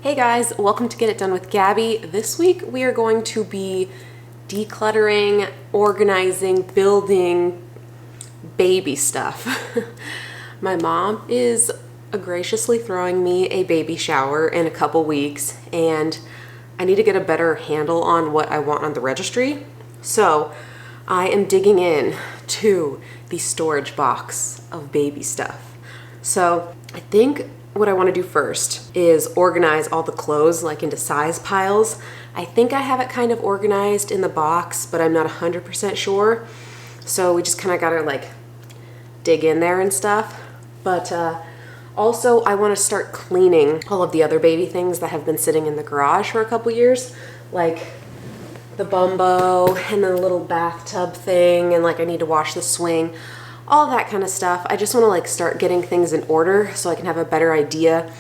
Hey guys, welcome to Get It Done with Gabby. This week we are going to be decluttering, organizing, building baby stuff. My mom is graciously throwing me a baby shower in a couple weeks, and I need to get a better handle on what I want on the registry. So I am digging in to the storage box of baby stuff. So I think what I want to do first is organize all the clothes like into size piles. I think I have it kind of organized in the box, but I'm not 100% sure. So we just kind of gotta like dig in there and stuff. But also I want to start cleaning all of the other baby things that have been sitting in the garage for a couple years, like the bumbo and the little bathtub thing, and like I need to wash the swing. All that kind of stuff. I just want to like start getting things in order so I can have a better idea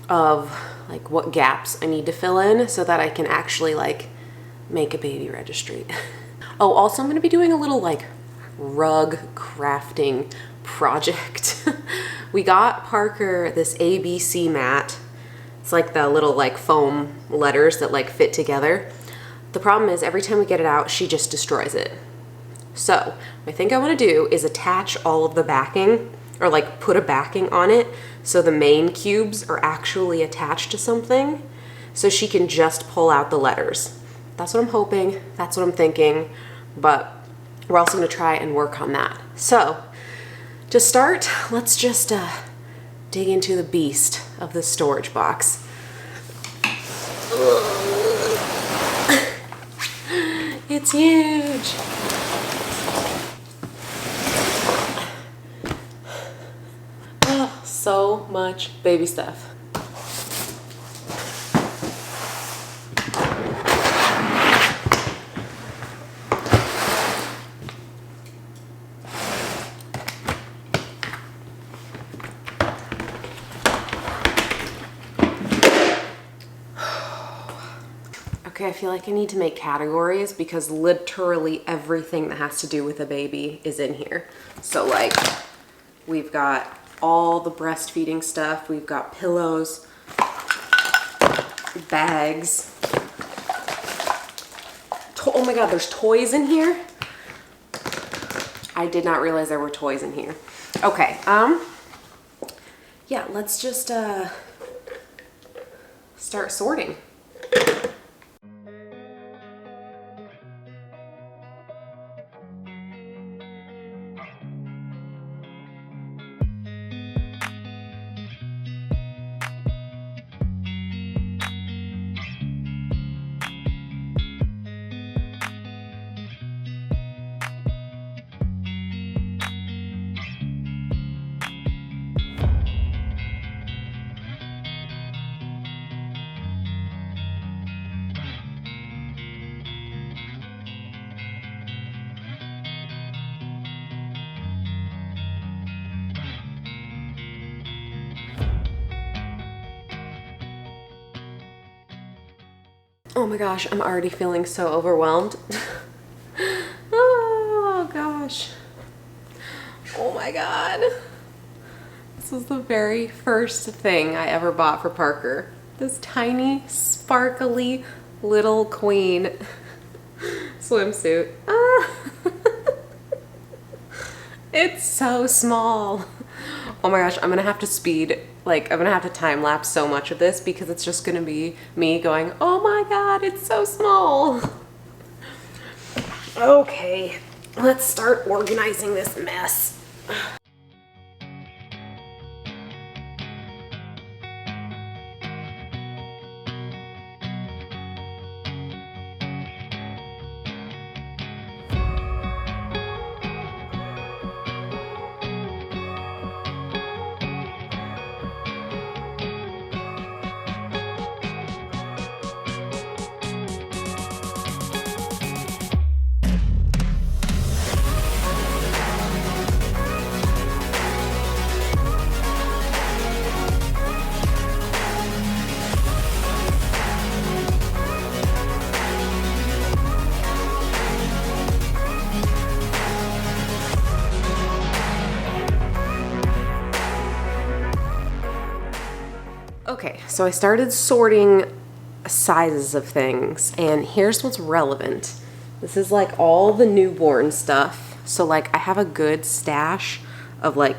of like what gaps I need to fill in so that I can actually like make a baby registry. Oh, also I'm going to be doing a little like rug crafting project. We got Parker this ABC mat. It's like the little like foam letters that like fit together. The problem is every time we get it out, she just destroys it. So what I think I want to do is attach all of the backing, or like put a backing on it so the main cubes are actually attached to something so she can just pull out the letters. That's what I'm hoping, that's what I'm thinking, but we're also going to try and work on that. So to start, let's just dig into the beast of the storage box. It's huge. So much baby stuff. Okay, I feel like I need to make categories because literally everything that has to do with a baby is in here. So like we've got all the breastfeeding stuff. We've got pillows, bags. Oh my God, there's toys in here. I did not realize there were toys in here. Okay, yeah, let's just start sorting. Oh my gosh, I'm already feeling so overwhelmed. Oh gosh. Oh my God. This was the very first thing I ever bought for Parker. This tiny, sparkly little queen swimsuit. It's so small. Oh my gosh, I'm gonna have to I'm gonna have to time lapse so much of this because it's just gonna be me going, oh my God, it's so small. Okay, let's start organizing this mess. So I started sorting sizes of things, and here's what's relevant. This is like all the newborn stuff. So like I have a good stash of like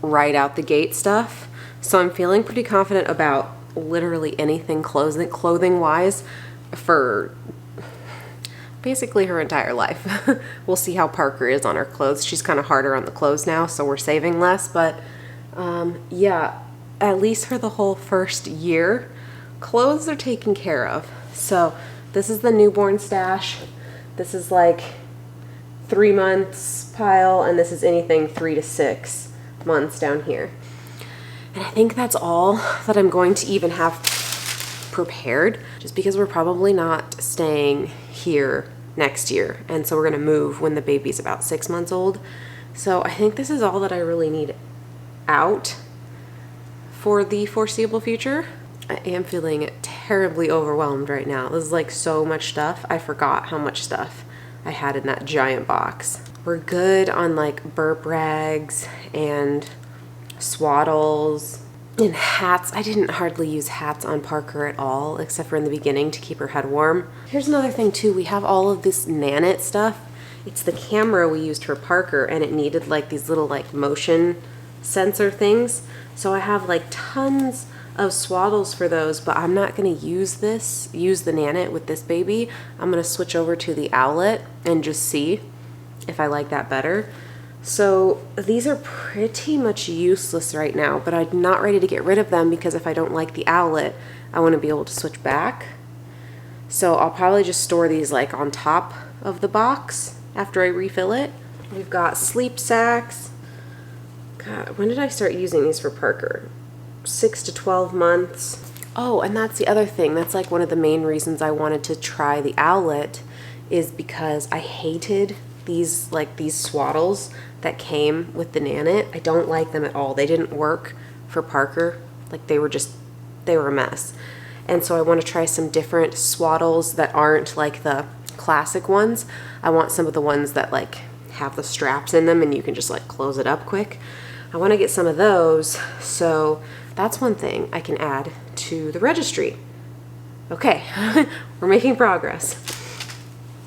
right out the gate stuff. So I'm feeling pretty confident about literally anything clothing wise for basically her entire life. We'll see how Parker is on her clothes. She's kind of harder on the clothes now, so we're saving less, but yeah, at least for the whole first year, clothes are taken care of. So this is the newborn stash. This is like 3 months pile, and this is anything 3 to 6 months down here. And I think that's all that I'm going to even have prepared, just because we're probably not staying here next year. And so we're gonna move when the baby's about 6 months old. So I think this is all that I really need out for the foreseeable future. I am feeling terribly overwhelmed right now. This is like so much stuff. I forgot how much stuff I had in that giant box. We're good on like burp rags and swaddles and hats. I didn't hardly use hats on Parker at all, except for in the beginning to keep her head warm. Here's another thing too. We have all of this Nanit stuff. It's the camera we used for Parker, and it needed like these little like motion sensor things. So I have like tons of swaddles for those, but I'm not gonna use the Nanit with this baby. I'm gonna switch over to the Owlet and just see if I like that better. So these are pretty much useless right now, but I'm not ready to get rid of them because if I don't like the Owlet, I want to be able to switch back. So I'll probably just store these like on top of the box after I refill it. We've got sleep sacks. God, when did I start using these for Parker? 6 to 12 months. Oh, and that's the other thing. That's like one of the main reasons I wanted to try the Owlet, is because I hated these swaddles that came with the Nanit. I don't like them at all. They didn't work for Parker. Like they were a mess. And so I want to try some different swaddles that aren't like the classic ones. I want some of the ones that like have the straps in them and you can just like close it up quick. I want to get some of those. So that's one thing I can add to the registry. Okay, we're making progress.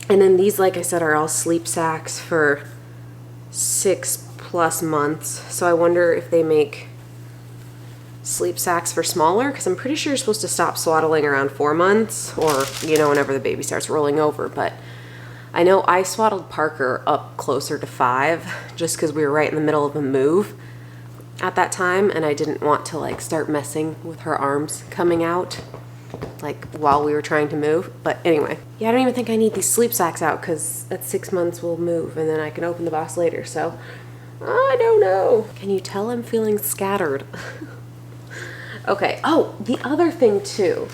And then these, like I said, are all sleep sacks for 6+ months. So I wonder if they make sleep sacks for smaller, because I'm pretty sure you're supposed to stop swaddling around 4 months, or, you know, whenever the baby starts rolling over. But I know I swaddled Parker up closer to 5, just because we were right in the middle of a move at that time, and I didn't want to like start messing with her arms coming out like while we were trying to move. But anyway, yeah, I don't even think I need these sleep sacks out, because at 6 months we'll move and then I can open the box later. So I don't know. Can you tell I'm feeling scattered? Okay. Oh, the other thing too.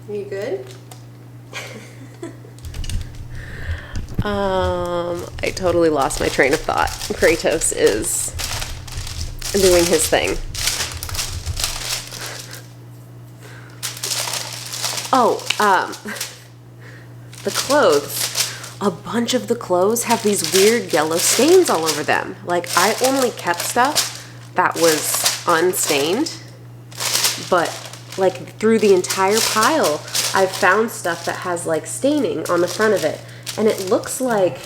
You good? I totally lost my train of thought. Kratos is doing his thing. Oh, the clothes. A bunch of the clothes have these weird yellow stains all over them. Like, I only kept stuff that was unstained, but like through the entire pile, I've found stuff that has like staining on the front of it, and it looks like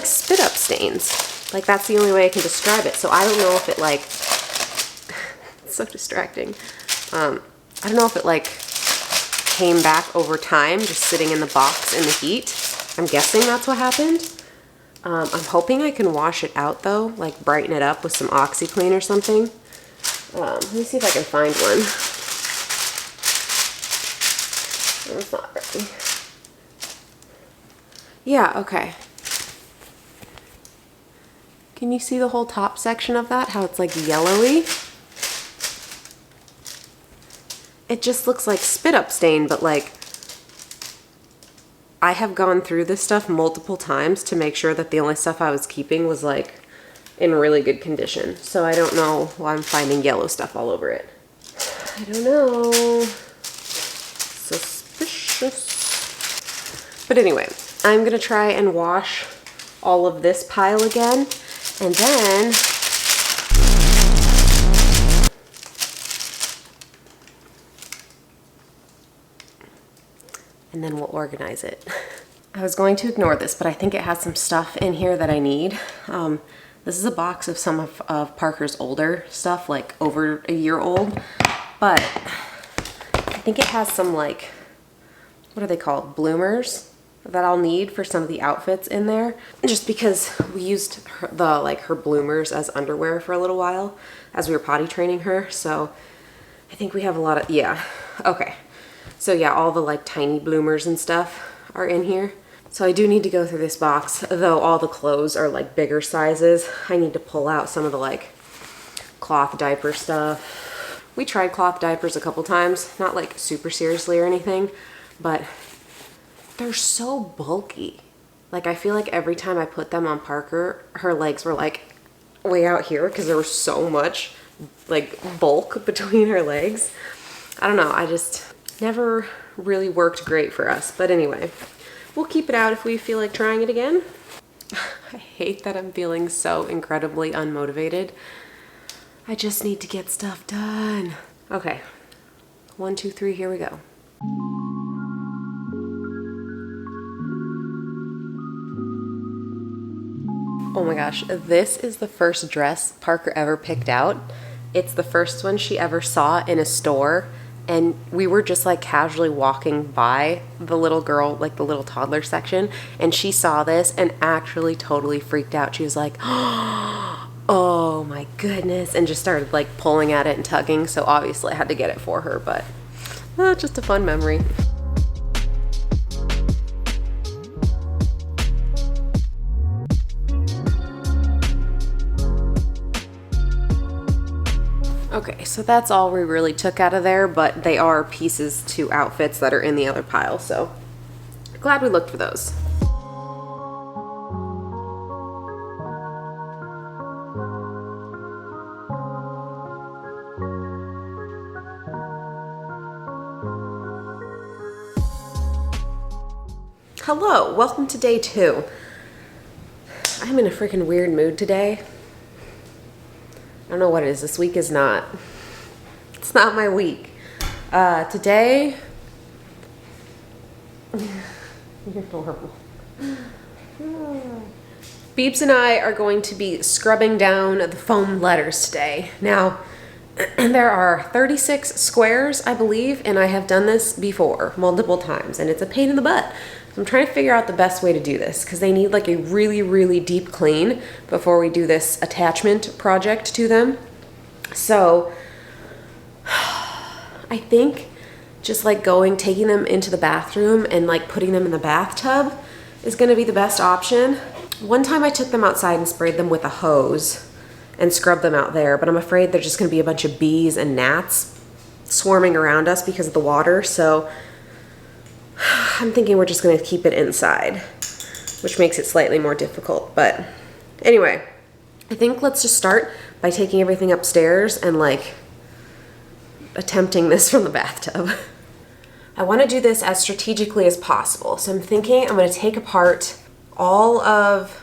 spit up stains. Like, that's the only way I can describe it. So I don't know if it like it's so distracting. I don't know if it like came back over time just sitting in the box in the heat. I'm guessing that's what happened. I'm hoping I can wash it out though, like brighten it up with some OxyClean or something. Let me see if I can find one. It's not ready. Yeah, okay. Can you see the whole top section of that? How it's like yellowy? It just looks like spit up stain, but like I have gone through this stuff multiple times to make sure that the only stuff I was keeping was like in really good condition. So I don't know why I'm finding yellow stuff all over it. I don't know. Suspicious. But anyway, I'm gonna try and wash all of this pile again, and then we'll organize it. I was going to ignore this, but I think it has some stuff in here that I need. This is a box of some of Parker's older stuff, like over a year old, but I think it has some, like, what are they called? Bloomers that I'll need for some of the outfits in there. Just because we used her bloomers as underwear for a little while as we were potty training her. So I think we have a lot of, yeah, okay. So yeah, all the like tiny bloomers and stuff are in here. So I do need to go through this box, though all the clothes are like bigger sizes. I need to pull out some of the like cloth diaper stuff. We tried cloth diapers a couple times, not like super seriously or anything, but they're so bulky. Like I feel like every time I put them on Parker, her legs were like way out here because there was so much like bulk between her legs. I don't know, I just never really worked great for us. But anyway, we'll keep it out if we feel like trying it again. I hate that I'm feeling so incredibly unmotivated. I just need to get stuff done. Okay, 1, 2, 3, here we go. Oh my gosh, this is the first dress Parker ever picked out. It's the first one she ever saw in a store, and we were just like casually walking by the little girl, like the little toddler section, and she saw this and actually totally freaked out. She was like, oh my goodness, and just started like pulling at it and tugging. So obviously I had to get it for her, but just a fun memory. Okay, so that's all we really took out of there, but they are pieces to outfits that are in the other pile, so glad we looked for those. Hello, welcome to day 2. I'm in a freaking weird mood today. I don't know what it is. This week is not, it's not my week. Today, you're adorable. Beebs and I are going to be scrubbing down the foam letters today. Now, there are 36 squares, I believe, and I have done this before multiple times, and it's a pain in the butt. So I'm trying to figure out the best way to do this because they need like a really, really deep clean before we do this attachment project to them. So I think just like taking them into the bathroom and like putting them in the bathtub is going to be the best option. One time I took them outside and sprayed them with a hose and scrubbed them out there, but I'm afraid there's just going to be a bunch of bees and gnats swarming around us because of the water. So I'm thinking we're just going to keep it inside, which makes it slightly more difficult. But anyway, I think let's just start by taking everything upstairs and like attempting this from the bathtub. I want to do this as strategically as possible. So I'm thinking I'm going to take apart all of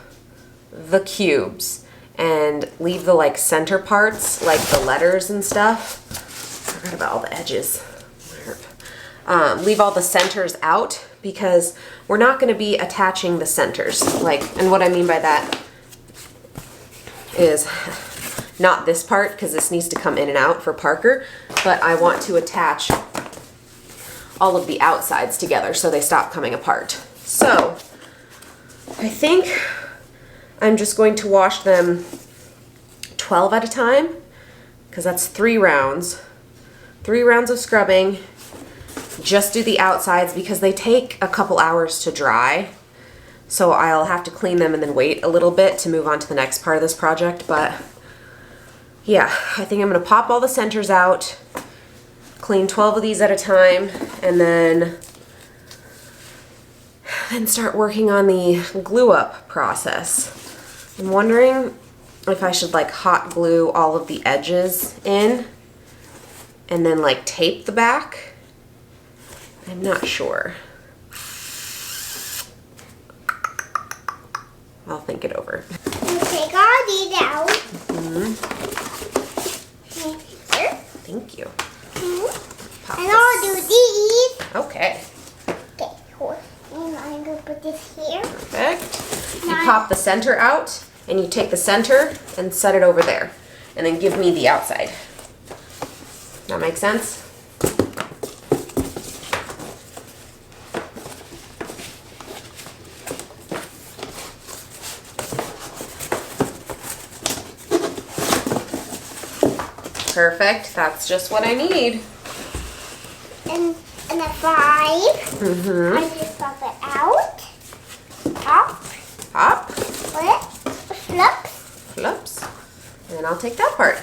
the cubes and leave the like center parts, like the letters and stuff. I forgot about all the edges. Leave all the centers out because we're not going to be attaching the centers. And what I mean by that is not this part because this needs to come in and out for Parker, but I want to attach all of the outsides together so they stop coming apart. So I think I'm just going to wash them 12 at a time because that's 3 rounds. 3 rounds of scrubbing. Just do the outsides because they take a couple hours to dry. So I'll have to clean them and then wait a little bit to move on to the next part of this project. But yeah, I think I'm going to pop all the centers out, clean 12 of these at a time, and then then start working on the glue up process. I'm wondering if I should like hot glue all of the edges in and then like tape the back. I'm not sure. I'll think it over. You take all these out. Here. Thank you. Pop And I'll do these. Okay. Okay, hold. And I'm going to put this here. Perfect. You pop the center out and you take the center and set it over there. And then give me the outside. That make sense? Perfect. That's just what I need. And a 5. I just pop it out. Pop. Pop. Flip. Flip. Flips. And then I'll take that part.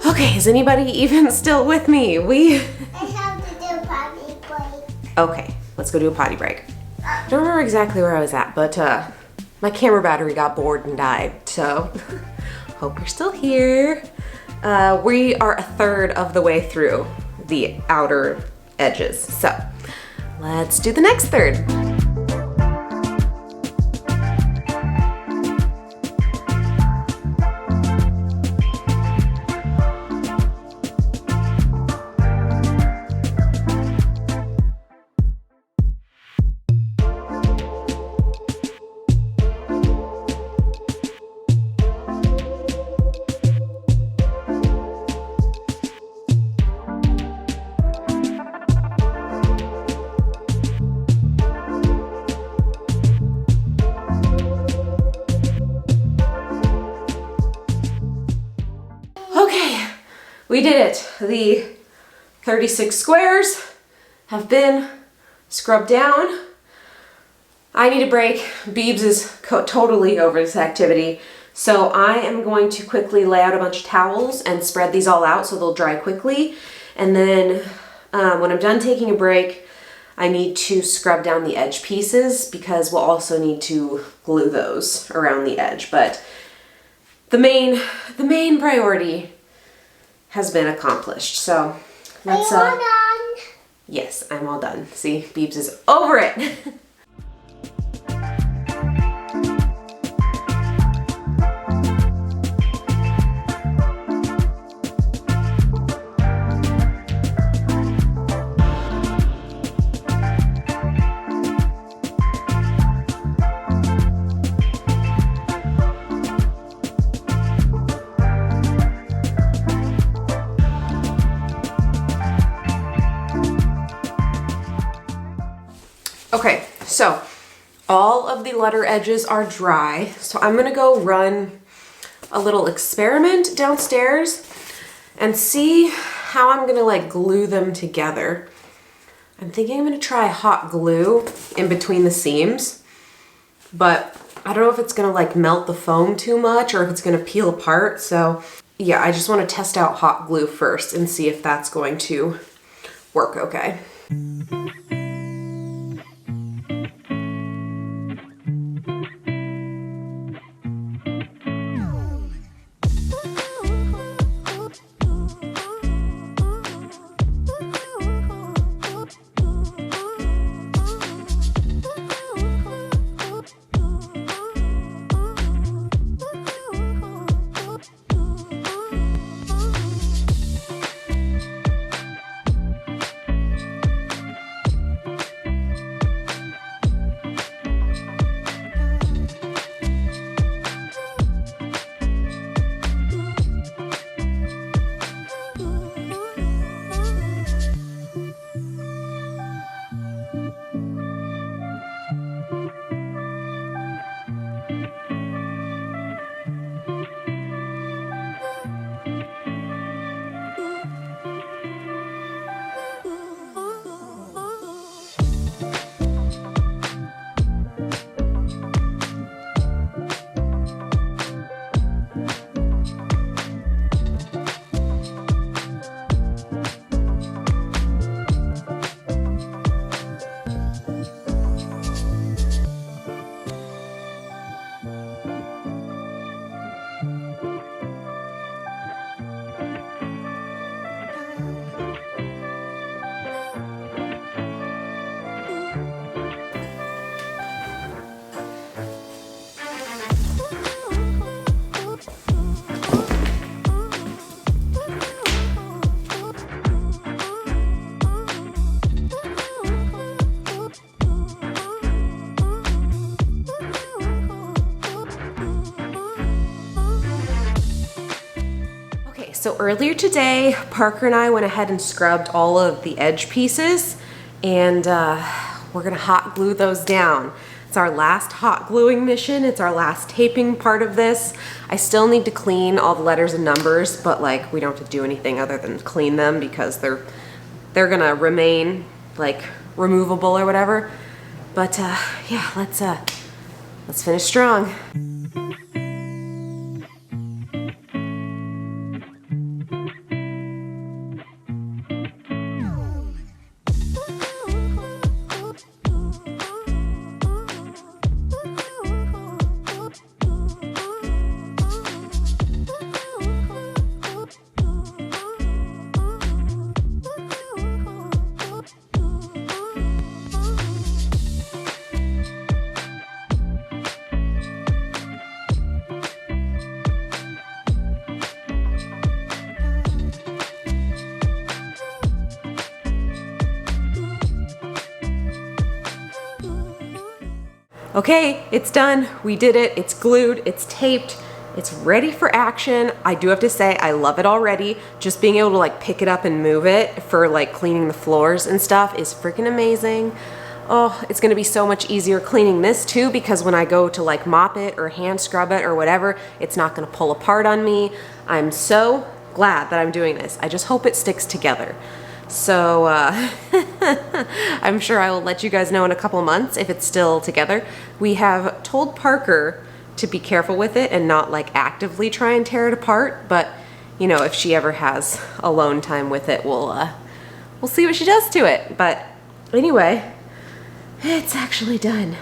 Okay, is anybody even still with me? I have to do potty break. Okay, let's go do a potty break. I don't remember exactly where I was at, but my camera battery got bored and died, so hope you're still here. We are a third of the way through the outer edges, so let's do the next third. Okay, we did it. The 36 squares have been scrubbed down. I need a break. Beebs is totally over this activity. So I am going to quickly lay out a bunch of towels and spread these all out so they'll dry quickly. And then when I'm done taking a break, I need to scrub down the edge pieces because we'll also need to glue those around the edge. But the main priority has been accomplished. So let's Are you all done? Yes, I'm all done. See, Beebs is over it. Okay, so all of the letter edges are dry. So I'm gonna go run a little experiment downstairs and see how I'm gonna like glue them together. I'm thinking I'm gonna try hot glue in between the seams, but I don't know if it's gonna like melt the foam too much or if it's gonna peel apart. So yeah, I just wanna test out hot glue first and see if that's going to work okay. So earlier today, Parker and I went ahead and scrubbed all of the edge pieces, and we're gonna hot glue those down. It's our last hot gluing mission. It's our last taping part of this. I still need to clean all the letters and numbers, but like we don't have to do anything other than clean them because they're gonna remain like removable or whatever. But yeah, let's finish strong. Okay, it's done. We did it. It's glued, it's taped, it's ready for action. I do have to say, I love it already. Just being able to like pick it up and move it for like cleaning the floors and stuff is freaking amazing. Oh, it's gonna be so much easier cleaning this too, because when I go to like mop it or hand scrub it or whatever, it's not gonna pull apart on me. I'm so glad that I'm doing this. I just hope it sticks together. So I'm sure I will let you guys know in a couple months if it's still together. We have told Parker to be careful with it and not like actively try and tear it apart, but you know, if she ever has alone time with it, we'll see what she does to it. But anyway, it's actually done.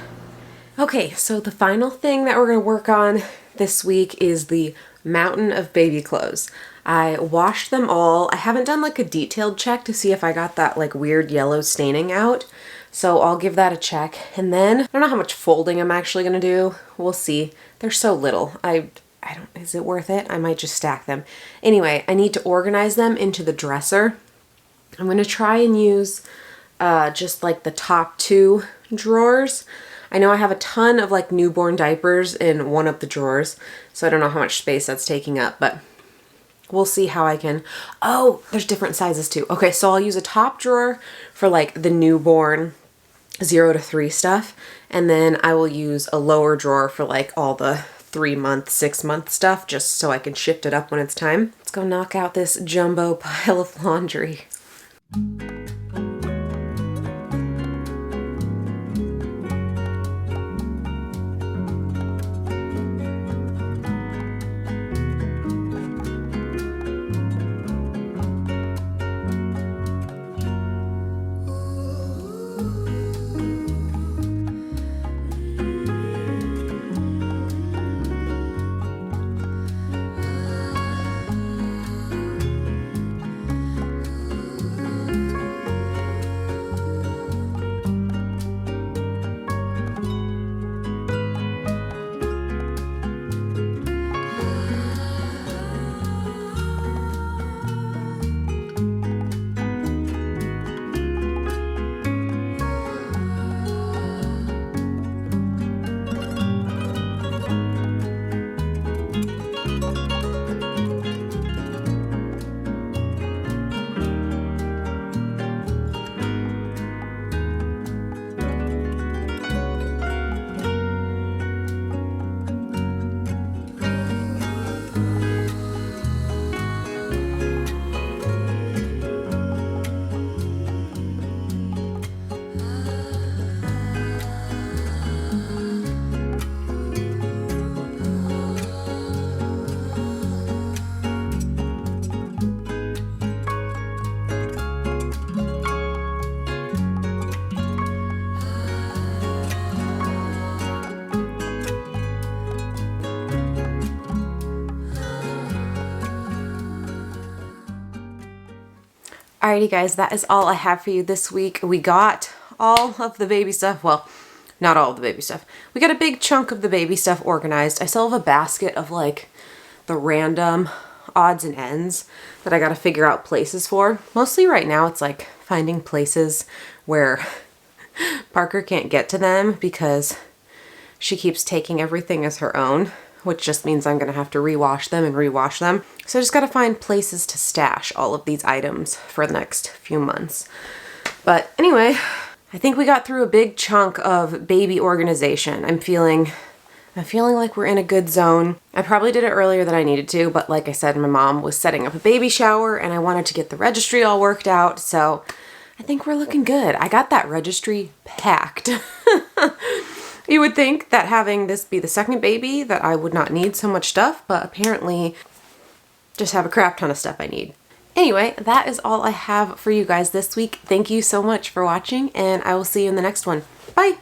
Okay, so the final thing that we're gonna work on this week is the mountain of baby clothes. I washed them all. I haven't done like a detailed check to see if I got that like weird yellow staining out. So I'll give that a check. And then I don't know how much folding I'm actually gonna do. We'll see. They're so little. I don't, is it worth it? I might just stack them. Anyway, I need to organize them into the dresser. I'm gonna try and use just like the top two drawers. I know I have a ton of like newborn diapers in one of the drawers, so I don't know how much space that's taking up, but we'll see how I can. Oh, there's different sizes too. Okay, so I'll use a top drawer for like the newborn 0 to 3 stuff, and then I will use a lower drawer for like all the 3-month, 6-month stuff, just so I can shift it up when it's time. Let's go knock out this jumbo pile of laundry. Alrighty guys, that is all I have for you this week. We got all of the baby stuff, well, not all of the baby stuff. We got a big chunk of the baby stuff organized. I still have a basket of like the random odds and ends that I gotta figure out places for. Mostly right now it's like finding places where Parker can't get to them because she keeps taking everything as her own, which just means I'm gonna have to rewash them and rewash them. So I just gotta find places to stash all of these items for the next few months. But anyway, I think we got through a big chunk of baby organization. I'm feeling like we're in a good zone. I probably did it earlier than I needed to, but like I said, my mom was setting up a baby shower and I wanted to get the registry all worked out, so I think we're looking good. I got that registry packed. You would think that having this be the second baby that I would not need so much stuff, but apparently just have a crap ton of stuff I need. Anyway, that is all I have for you guys this week. Thank you so much for watching, and I will see you in the next one. Bye!